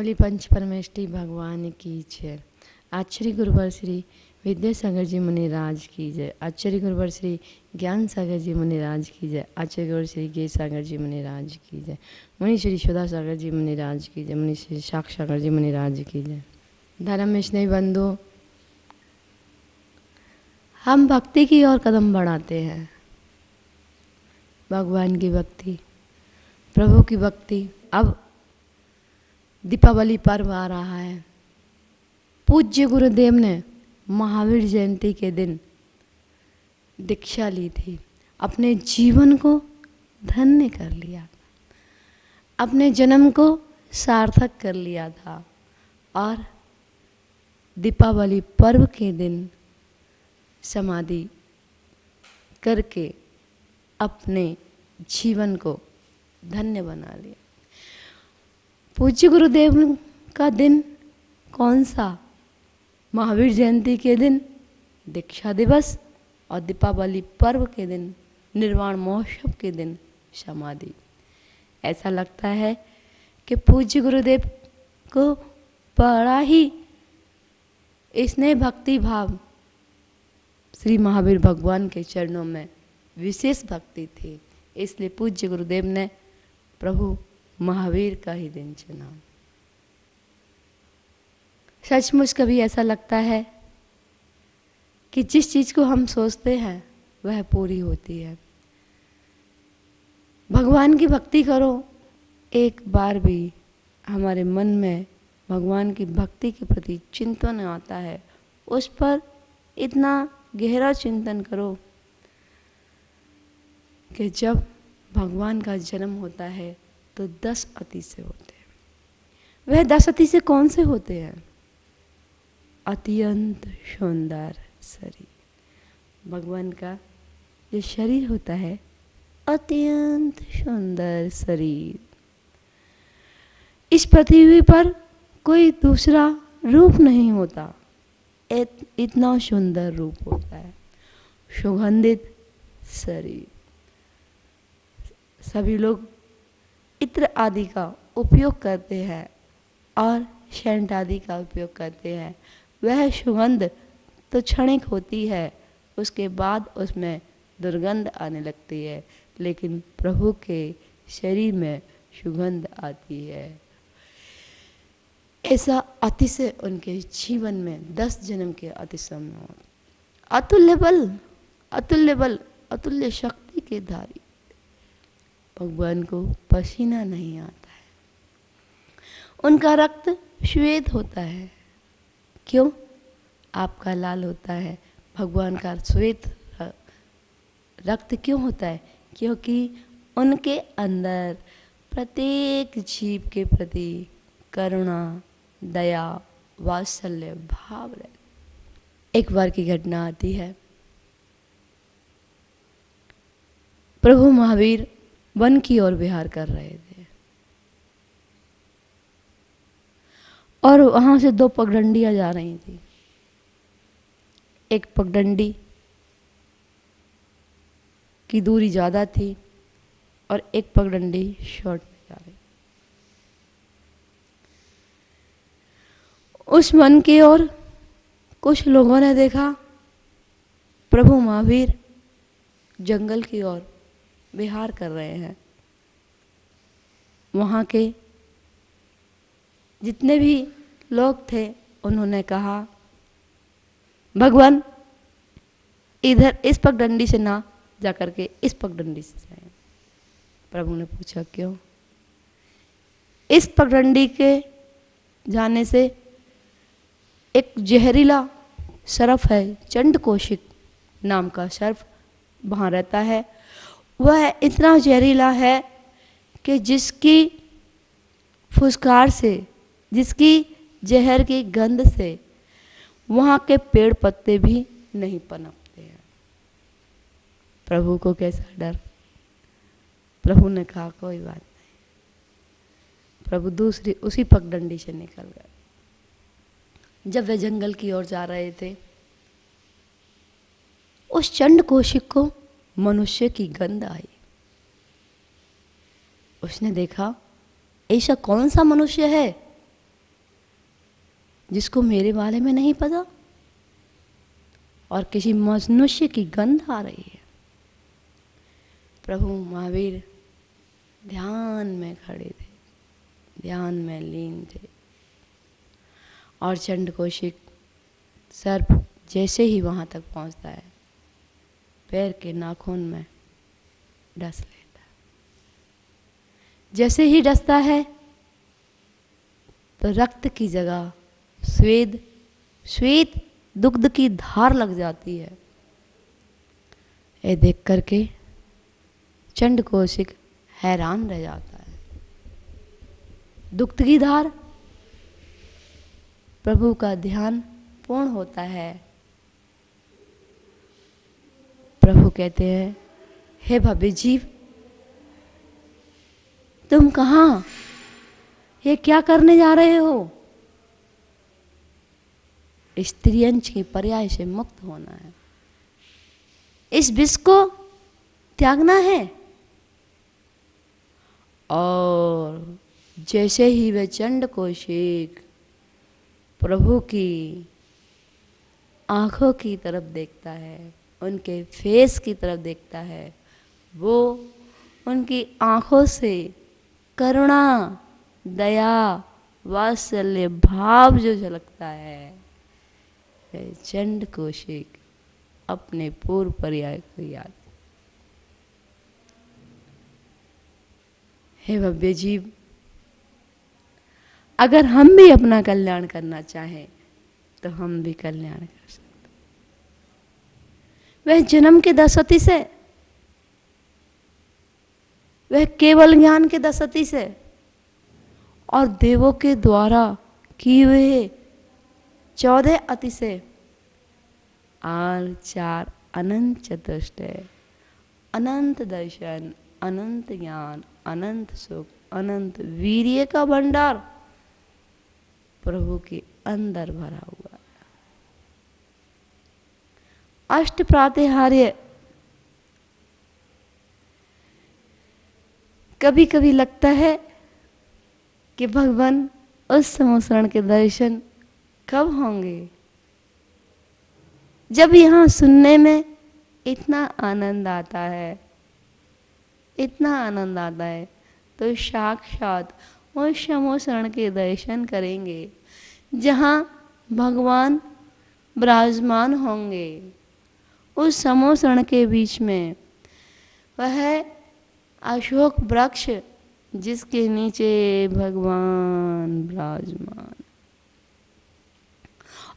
बोली पंच परमेष्टि भगवान की जय। आचार्य गुरुवर श्री विद्यासागर जी मुनिराज की जय। आचार्य गुरुवर श्री ज्ञान सागर जी मुनिराज की जय। आचार्य गुरुवर श्री गे सागर जी मुनिराज की जय। मुनि श्री सुधा सागर जी मुनिराज की जय। मुनि श्री साक्ष सागर जी मुनिराज की जय। धर्म में स्नेही बंधु, हम भक्ति की ओर कदम बढ़ाते हैं। भगवान की भक्ति, प्रभु की भक्ति। अब दीपावली पर्व आ रहा है। पूज्य गुरुदेव ने महावीर जयंती के दिन दीक्षा ली थी, अपने जीवन को धन्य कर लिया, अपने जन्म को सार्थक कर लिया था और दीपावली पर्व के दिन समाधि करके अपने जीवन को धन्य बना लिया। पूज्य गुरुदेव का दिन कौन सा? महावीर जयंती के दिन दीक्षा दिवस और दीपावली पर्व के दिन निर्वाण महोत्सव के दिन समाधि। ऐसा लगता है कि पूज्य गुरुदेव को बड़ा ही स्नेह भक्ति भाव श्री महावीर भगवान के चरणों में विशेष भक्ति थी, इसलिए पूज्य गुरुदेव ने प्रभु महावीर का ही दिन चुना। सचमुच कभी ऐसा लगता है कि जिस चीज को हम सोचते हैं वह पूरी होती है। भगवान की भक्ति करो, एक बार भी हमारे मन में भगवान की भक्ति के प्रति चिंतन आता है, उस पर इतना गहरा चिंतन करो कि जब भगवान का जन्म होता है तो 10 अतिशय होते हैं। वह 10 अतिशय कौन से होते हैं? अत्यंत सुंदर शरीर। भगवान का जो शरीर होता है, अत्यंत सुंदर शरीर। इस पृथ्वी पर कोई दूसरा रूप नहीं होता, इतना सुंदर रूप होता है। सुगंधित शरीर। सभी लोग इत्र आदि का उपयोग करते हैं और सेंट आदि का उपयोग करते हैं। वह सुगंध तो क्षणिक होती है, उसके बाद उसमें दुर्गंध आने लगती है, लेकिन प्रभु के शरीर में सुगंध आती है। ऐसा अतिशय उनके जीवन में 10 जन्म के अतिशय में अतुल्य बल, अतुल्य बल, अतुल्य शक्ति के धारी। भगवान को पसीना नहीं आता है, उनका रक्त श्वेत होता है। क्यों? आपका लाल होता है, भगवान का श्वेत रक्त क्यों होता है? क्योंकि उनके अंदर प्रत्येक जीव के प्रति करुणा, दया, वात्सल्य भाव रहता। एक बार की घटना आती है, प्रभु महावीर वन की ओर विहार कर रहे थे और वहां से 2 पगडंडियां जा रही थी। एक पगडंडी की दूरी ज्यादा थी और एक पगडंडी शॉर्ट में जा रही। उस वन की ओर कुछ लोगों ने देखा प्रभु महावीर जंगल की ओर विहार कर रहे हैं। वहां के जितने भी लोग थे उन्होंने कहा, भगवान इधर इस पगडंडी से ना जाकर के इस पगडंडी से जाएं। प्रभु ने पूछा क्यों? इस पगडंडी के जाने से एक जहरीला सर्प है, चंडकोशिक नाम का सर्प वहां रहता है। वह इतना जहरीला है कि जिसकी फुसकार से, जिसकी जहर की गंध से वहां के पेड़ पत्ते भी नहीं पनपते हैं। प्रभु को कैसा डर। प्रभु ने कहा कोई बात नहीं। प्रभु दूसरी उसी पगडंडी से निकल गए। जब वे जंगल की ओर जा रहे थे, उस चंडकोशिक को मनुष्य की गंध आई। उसने देखा ऐसा कौन सा मनुष्य है जिसको मेरे बारे में नहीं पता, और किसी मनुष्य की गंध आ रही है। प्रभु महावीर ध्यान में खड़े थे, ध्यान में लीन थे, और चंड कौशिक सर्प जैसे ही वहाँ तक पहुँचता है, पैर के नाखून में डस लेता है। जैसे ही डसता है तो रक्त की जगह श्वेत दुग्ध की धार लग जाती है। ये देख करके चंड कौशिक हैरान रह जाता है। दुग्ध की धार, प्रभु का ध्यान पूर्ण होता है। प्रभु कहते हैं, हे भव्य जीव, तुम कहाँ, ये क्या करने जा रहे हो? स्त्रीअंश की पर्याय से मुक्त होना है, इस विष को त्यागना है। और जैसे ही वे चंड कौशिक प्रभु की आंखों की तरफ देखता है, उनके फेस की तरफ देखता है, वो उनकी आंखों से करुणा, दया, वात्सल्य भाव जो झलकता है, चंड कौशिक अपने पूर्व पर्याय को याद। हे भव्य जीव, अगर हम भी अपना कल्याण करना चाहें तो हम भी कल्याण कर सकते। वह जन्म के दशरथी से, वह केवल ज्ञान के दशरथी से, और देवों के द्वारा किए हुए 14 अतिशय और 4 अनंत चतुष्टय, अनंत दर्शन, अनंत ज्ञान, अनंत सुख, अनंत वीर्य का भंडार प्रभु के अंदर भरा हुआ है। अष्ट प्रातिहार्य, कभी कभी लगता है कि भगवान उस समोसरण के दर्शन कब होंगे। जब यहाँ सुनने में इतना आनंद आता है, इतना आनंद आता है, तो साक्षात उस समोसरण के दर्शन करेंगे जहाँ भगवान विराजमान होंगे। उस समोसरण के बीच में वह अशोक वृक्ष, जिसके नीचे भगवान विराजमान,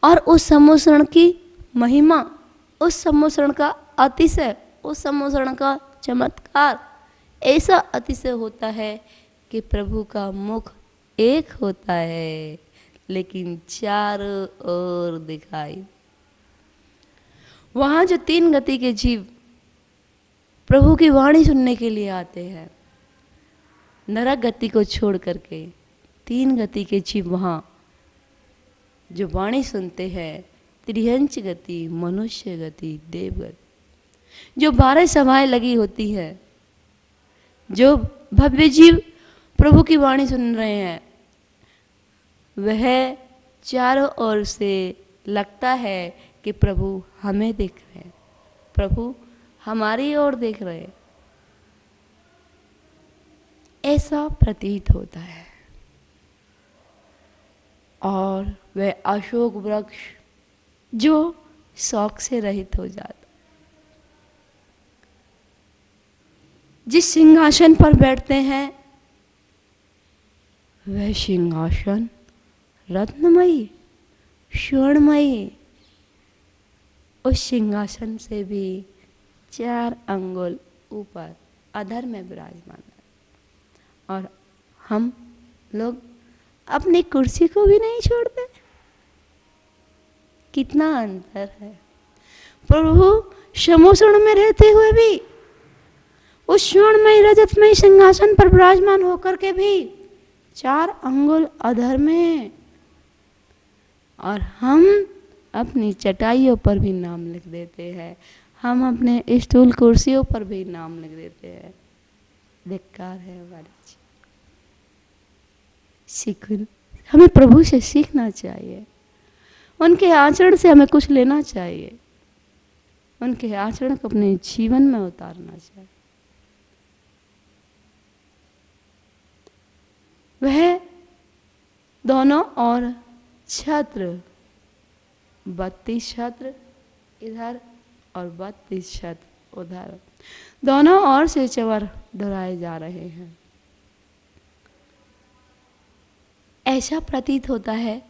और उस समोसरण की महिमा, उस समोसरण का अतिशय, उस समोसरण का चमत्कार ऐसा अतिशय होता है कि प्रभु का मुख एक होता है लेकिन चारों ओर दिखाई। वहां जो 3 गति के जीव प्रभु की वाणी सुनने के लिए आते हैं, नरक गति को छोड़ करके 3 गति के जीव वहां जो वाणी सुनते हैं, त्रिहंच गति, मनुष्य गति, देव गति, जो 12 सभाएं लगी होती है, जो भव्य जीव प्रभु की वाणी सुन रहे हैं, वह चारों ओर से लगता है कि प्रभु हमें देख रहे हैं, प्रभु हमारी ओर देख रहे हैं, ऐसा प्रतीत होता है। और वह अशोक वृक्ष जो शौक से रहित हो जाता, जिस सिंहासन पर बैठते हैं वह सिंहासन रत्नमयी, स्वर्णमयी, उस सिंहासन से भी 4 अंगुल ऊपर अधर में विराजमान है। और हम लोग अपनी कुर्सी को भी नहीं छोड़ते। कितना अंतर है। प्रभु समोसण में रहते हुए भी, उस स्वर्णमय रजतमय सिंहासन पर विराजमान होकर के भी 4 अंगुल अधर में, और हम अपनी चटाइयों पर भी नाम लिख देते हैं, हम अपने स्टूल कुर्सियों पर भी नाम लिख देते हैं। धिक्कार है हमारी। सीख, हमें प्रभु से सीखना चाहिए। उनके आचरण से हमें कुछ लेना चाहिए, उनके आचरण को अपने जीवन में उतारना चाहिए। वह दोनों और छत्र, 32 छत्र इधर और 32 छत्र उधर, दोनों ओर से चवर ढुराए जा रहे हैं। ऐसा प्रतीत होता है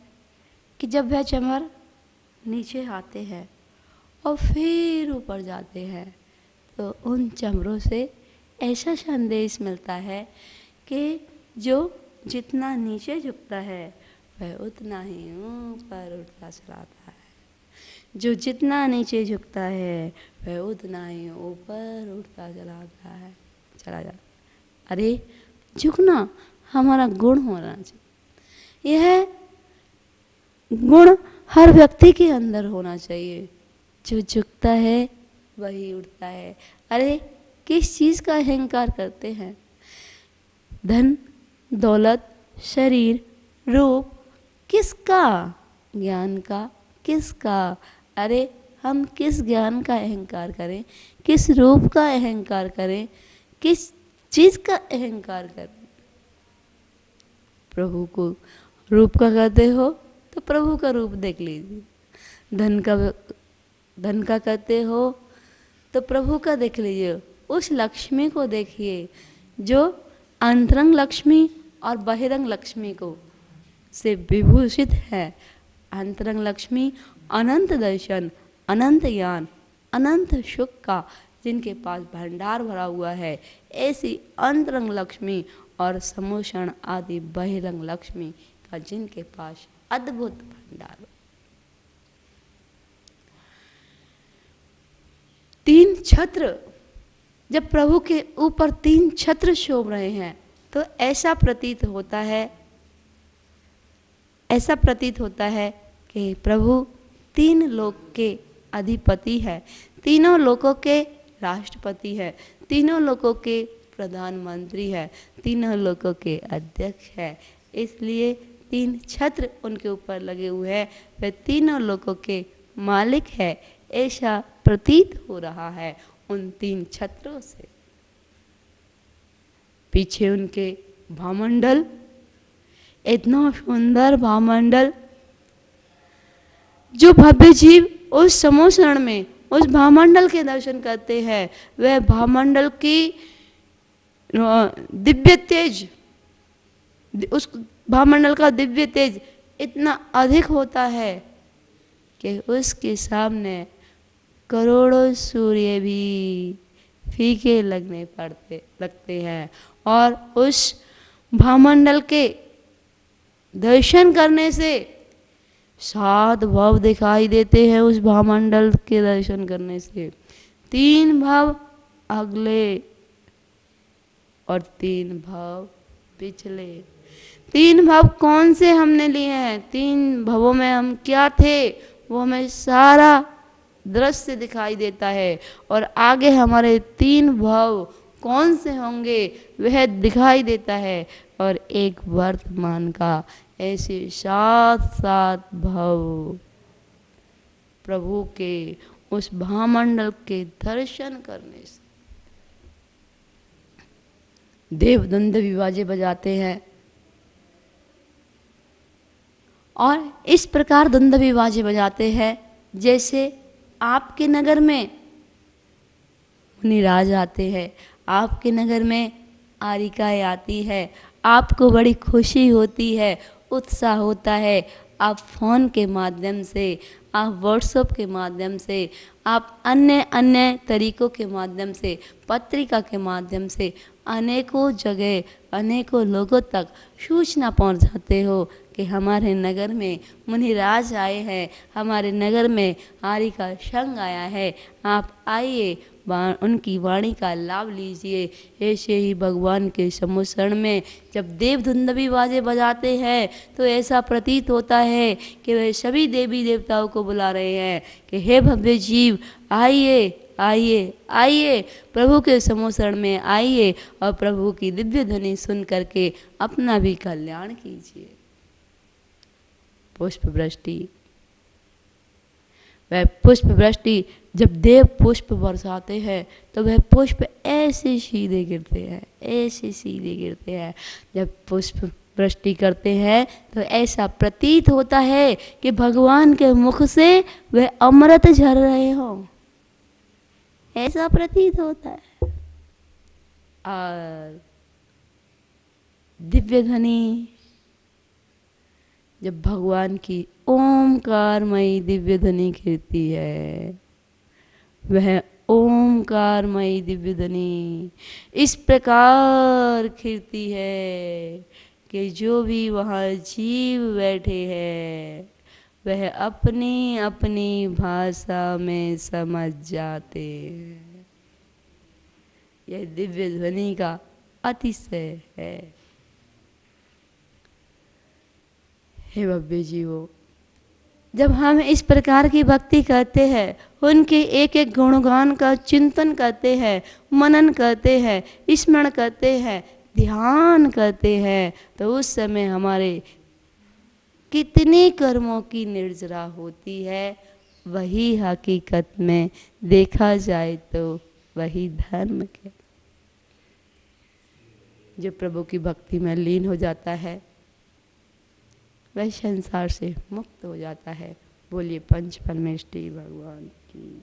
कि जब वह चमर नीचे आते हैं और फिर ऊपर जाते हैं तो उन चमरों से ऐसा संदेश मिलता है कि जो जितना नीचे झुकता है वह उतना ही ऊपर उठता चला आता है, जो जितना नीचे झुकता है वह उतना ही ऊपर उठता चला जाता। अरे झुकना हमारा गुण होना चाहिए, यह गुण हर व्यक्ति के अंदर होना चाहिए। जो झुकता है वही उठता है। अरे किस चीज़ का अहंकार करते हैं? धन, दौलत, शरीर, रूप, किसका? ज्ञान का, किसका? अरे हम किस ज्ञान का अहंकार करें, किस रूप का अहंकार करें, किस चीज़ का अहंकार करें? प्रभु को रूप का करते हो तो प्रभु का रूप देख लीजिए, धन का करते हो तो प्रभु का देख लीजिए, उस लक्ष्मी को देखिए जो अंतरंग लक्ष्मी और बहिरंग लक्ष्मी को से विभूषित है। अंतरंग लक्ष्मी अनंत दर्शन, अनंत ज्ञान, अनंत सुख का जिनके पास भंडार भरा हुआ है, ऐसी अंतरंग लक्ष्मी और समोषण आदि बहिरंग लक्ष्मी का जिनके पास अद्भुत भंडार। 3 छत्र, जब प्रभु के ऊपर 3 छत्र शोभ रहे हैं तो ऐसा प्रतीत होता है कि प्रभु 3 लोक के अधिपति है, तीनों लोकों के राष्ट्रपति है, तीनों लोकों के प्रधानमंत्री है, तीनों लोकों के अध्यक्ष है। इसलिए 3 छत्र उनके ऊपर लगे हुए हैं, वे तीनों लोकों के मालिक है, ऐसा प्रतीत हो रहा है उन 3 छत्रों से। पीछे उनके भामंडल, इतना सुंदर भामंडल, जो भव्य जीव उस समोषण में उस भामंडल के दर्शन करते हैं, वह भामंडल की दिव्य तेज, उस भामंडल का दिव्य तेज इतना अधिक होता है कि उसके सामने करोड़ों सूर्य भी फीके लगते हैं। और उस भामंडल के दर्शन करने से 7 भव दिखाई देते हैं। उस भामंडल के दर्शन करने से 3 भव अगले और 3 भव पिछले। 3 भव कौन से हमने लिए हैं? 3 भवों में हम क्या थे वो हमें सारा दृश्य दिखाई देता है, और आगे हमारे 3 भव कौन से होंगे वह दिखाई देता है, और एक वर्तमान का। ऐसे 7 भव प्रभु के उस भामंडल के दर्शन करने से देव दंड विवाजे बजाते हैं, और इस प्रकार दंड विवाजे बजाते हैं जैसे आपके नगर में मुनिराज आते हैं, आपके नगर में आरिकाएँ आती है, आपको बड़ी खुशी होती है, उत्साह होता है। आप फ़ोन के माध्यम से, आप व्हाट्सएप के माध्यम से, आप अन्य तरीकों के माध्यम से, पत्रिका के माध्यम से अनेकों जगह अनेकों लोगों तक सूचना पहुंचाते हो कि हमारे नगर में मुनिराज आए हैं, हमारे नगर में आर्य का संघ आया है, आप आइए, उनकी वाणी का लाभ लीजिए। ऐसे ही भगवान के सम्मुखरण में जब देव धुंदवी बाजे बजाते हैं तो ऐसा प्रतीत होता है कि वे सभी देवी देवताओं को बुला रहे हैं कि हे भव्य जीव, आइए आइए आइए, प्रभु के सम्मुखरण में आइए और प्रभु की दिव्य ध्वनि सुन करके अपना भी कल्याण कीजिए। पुष्प वृष्टि वह पुष्प वृष्टि, जब देव पुष्प बरसाते हैं तो वह पुष्प ऐसे सीधे गिरते हैं, ऐसे सीधे गिरते हैं। जब पुष्प वृष्टि करते हैं तो ऐसा प्रतीत होता है कि भगवान के मुख से वह अमृत झर रहे हो, ऐसा प्रतीत होता है। और दिव्य ध्वनि, जब भगवान की ओमकारमयी दिव्य ध्वनि खिलती है, वह ओमकारमयी दिव्य ध्वनि इस प्रकार खिलती है कि जो भी वहाँ जीव बैठे हैं वह अपनी अपनी भाषा में समझ जाते हैं। यह दिव्य ध्वनि का अतिशय है। हे भव्य जीवो, जब हम इस प्रकार की भक्ति करते हैं, उनके एक एक गुणगान का चिंतन करते हैं, मनन करते हैं, स्मरण करते हैं, ध्यान करते हैं, तो उस समय हमारे कितने कर्मों की निर्जरा होती है। वही हकीकत में देखा जाए तो वही धर्म के, जो प्रभु की भक्ति में लीन हो जाता है वह संसार से मुक्त हो जाता है। बोलिए पंच परमेष्ठी भगवान की।